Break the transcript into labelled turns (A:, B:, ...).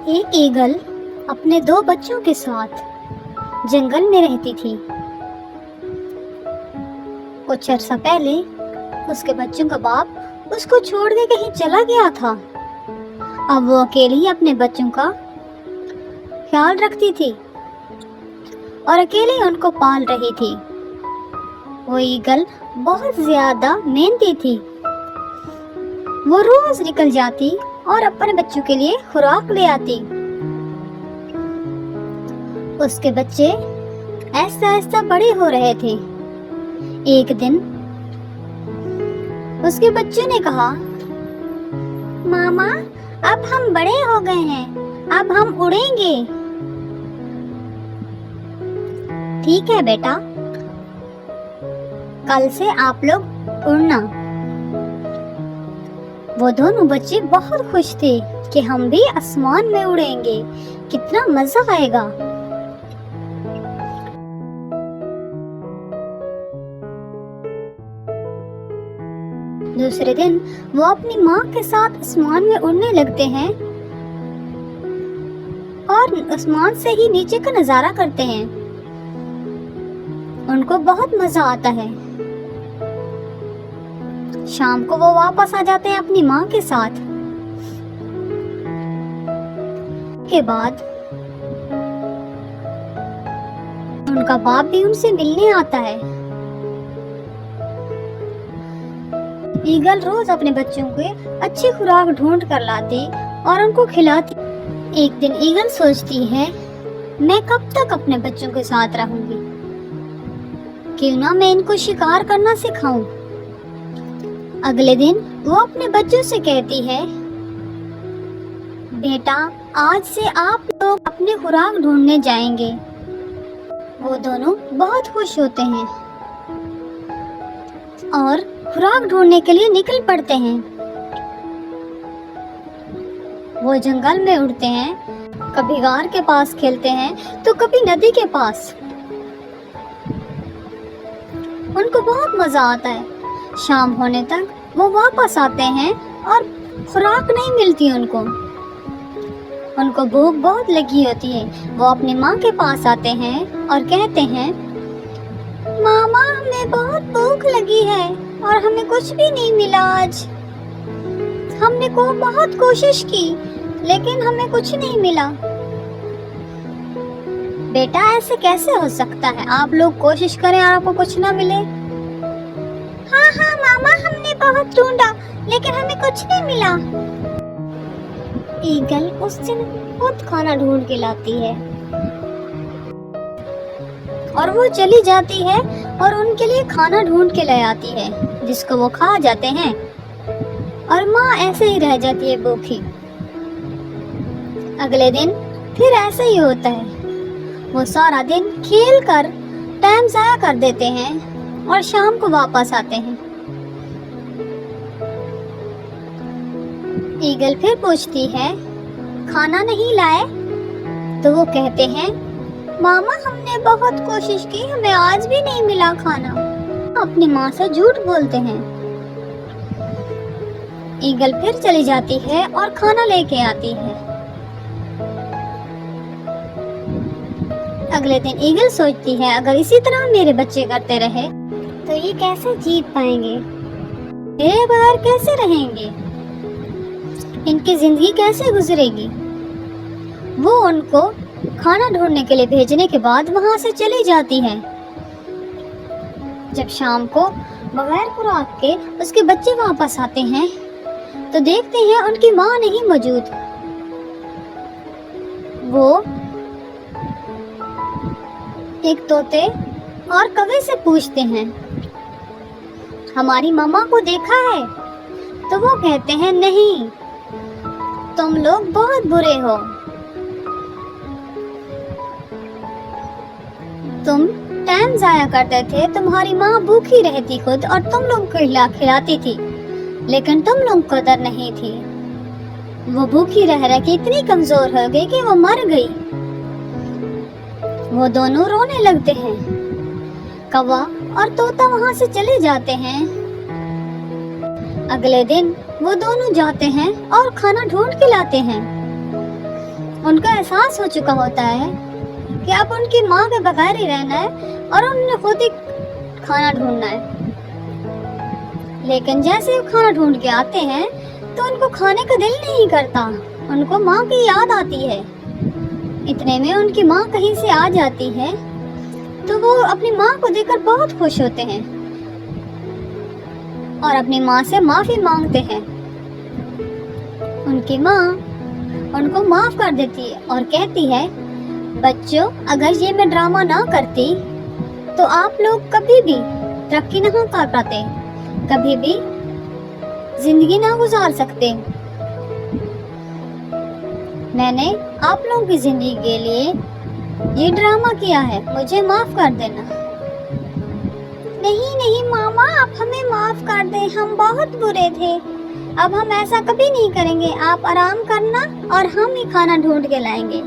A: ایک ایگل اپنے 2 بچوں کے ساتھ جنگل میں رہتی تھی۔ کچھ عرصہ پہلے اس کے بچوں کا باپ اس کو چھوڑ کے کہیں چلا گیا تھا۔ اب وہ اکیلی ہی اپنے بچوں کا خیال رکھتی تھی اور اکیلے ان کو پال رہی تھی۔ وہ ایگل بہت زیادہ محنتی تھی۔ وہ روز نکل جاتی اور اپنے بچوں کے لیے خوراک لے آتی۔ اس کے بچے ایسا ایسا بڑے ہو رہے تھے۔ ایک دن اس کے بچوں نے کہا، ماما اب ہم بڑے ہو گئے ہیں، اب ہم اڑیں گے۔ ٹھیک ہے بیٹا، کل سے آپ لوگ اڑنا۔ وہ دونوں بچے بہت خوش تھے کہ ہم بھی آسمان میں اڑیں گے، کتنا مزہ آئے گا۔ دوسرے دن وہ اپنی ماں کے ساتھ آسمان میں اڑنے لگتے ہیں اور آسمان سے ہی نیچے کا نظارہ کرتے ہیں۔ ان کو بہت مزہ آتا ہے۔ شام کو وہ واپس آ جاتے ہیں اپنی ماں کے ساتھ۔ کے بعد ان کا باپ بھی ان سے ملنے آتا ہے۔ ایگل روز اپنے بچوں کے اچھی خوراک ڈھونڈ کر لاتی اور ان کو کھلاتی۔ ایک دن ایگل سوچتی ہے، میں کب تک اپنے بچوں کے ساتھ رہوں گی؟ کیوں نہ میں ان کو شکار کرنا سکھاؤں۔ اگلے دن وہ اپنے بچوں سے کہتی ہے، بیٹا آج سے آپ لوگ اپنی خوراک ڈھونڈنے جائیں گے۔ وہ دونوں بہت خوش ہوتے ہیں اور خوراک ڈھونڈنے کے لیے نکل پڑتے ہیں۔ وہ جنگل میں اڑتے ہیں، کبھی غار کے پاس کھیلتے ہیں تو کبھی ندی کے پاس۔ ان کو بہت مزہ آتا ہے۔ شام ہونے تک وہ واپس آتے ہیں اور خوراک نہیں ملتی ان کو بھوک بہت لگی ہوتی ہے۔ وہ اپنی ماں کے پاس آتے ہیں اور کہتے ہیں، ماما ہمیں بہت بھوک لگی ہے اور ہمیں کچھ بھی نہیں ملا آج۔ ہم نے بہت کوشش کی لیکن ہمیں کچھ نہیں ملا۔ بیٹا ایسے کیسے ہو سکتا ہے؟ آپ لوگ کوشش کریں اور آپ کو کچھ نہ ملے۔ ہاں ماما ہم نے بہت ڈھونڈا لیکن ہمیں کچھ نہیں ملا۔ ایگل اس دن خود کھانا ڈھونڈ کے لاتی ہے اور وہ چلی جاتی ہے اور ان کے لیے کھانا ڈھونڈ کے لے آتی ہے جس کو وہ کھا جاتے ہیں، اور ماں ایسے ہی رہ جاتی ہے بھوکی۔ اگلے دن پھر ایسا ہی ہوتا ہے۔ وہ سارا دن کھیل کر ٹائم ضائع کر دیتے ہیں اور شام کو واپس آتے ہیں۔ ایگل پھر پوچھتی ہے، کھانا نہیں لائے؟ تو وہ کہتے ہیں، ماما ہم نے بہت کوشش کی، ہمیں آج بھی نہیں ملا کھانا۔ اپنی ماں سے جھوٹ بولتے ہیں۔ ایگل پھر چلی جاتی ہے اور کھانا لے کے آتی ہے۔ اگلے دن ایگل سوچتی ہے، اگر اسی طرح میرے بچے کرتے رہے تو یہ کیسے جیت پائیں گے؟ میرے بغیر کیسے رہیں گے؟ ان کی زندگی کیسے گزرے گی؟ وہ ان کو کھانا ڈھونڈنے کے لیے بھیجنے کے بعد وہاں سے چلی جاتی ہے۔ جب شام کو بغیر خوراک کے اس کے بچے واپس آتے ہیں تو دیکھتے ہیں ان کی ماں نہیں موجود۔ وہ ایک طوطے اور کوے سے پوچھتے ہیں، ہماری ماما کو دیکھا ہے؟ تو وہ کہتے ہیں، نہیں، تم لوگ بہت برے ہو، تم ٹائم ضائع کرتے تھے، تمہاری ماں بھوکی رہتی خود اور تم لوگ کو کھلاتی تھی، لیکن تم لوگ کو قدر نہیں تھی۔ وہ بھوکی رہ کے اتنی کمزور ہو گئی کہ وہ مر گئی۔ وہ دونوں رونے لگتے ہیں۔ کوا اور طوطا وہاں سے چلے جاتے ہیں۔ اگلے دن وہ دونوں جاتے ہیں اور کھانا ڈھونڈ کے لاتے ہیں۔ ان کو احساس ہو چکا ہوتا ہے کہ اب ان کی ماں کے بغیر ہی رہنا ہے اور انہوں نے خود ہی کھانا ڈھونڈنا ہے۔ لیکن جیسے وہ کھانا ڈھونڈ کے آتے ہیں تو ان کو کھانے کا دل نہیں کرتا، ان کو ماں کی یاد آتی ہے۔ اتنے میں ان کی ماں کہیں سے آ جاتی ہے تو وہ اپنی ماں کو دیکھ کر بہت خوش ہوتے ہیں اور اپنی ماں سے معافی مانگتے ہیں۔ ان کی ماں ان کو معاف کر دیتی ہے اور کہتی ہے، بچوں اگر یہ میں ڈرامہ نہ کرتی تو آپ لوگ کبھی بھی ترقی نہ کر پاتے، کبھی بھی زندگی نہ گزار سکتے۔ میں نے آپ لوگوں کی زندگی کے لیے یہ ڈرامہ کیا ہے، مجھے معاف کر دینا۔ نہیں نہیں ماما، آپ ہمیں معاف کر دیں، ہم بہت برے تھے، اب ہم ایسا کبھی نہیں کریں گے، آپ آرام کرنا اور ہم ہی کھانا ڈھونڈ کے لائیں گے۔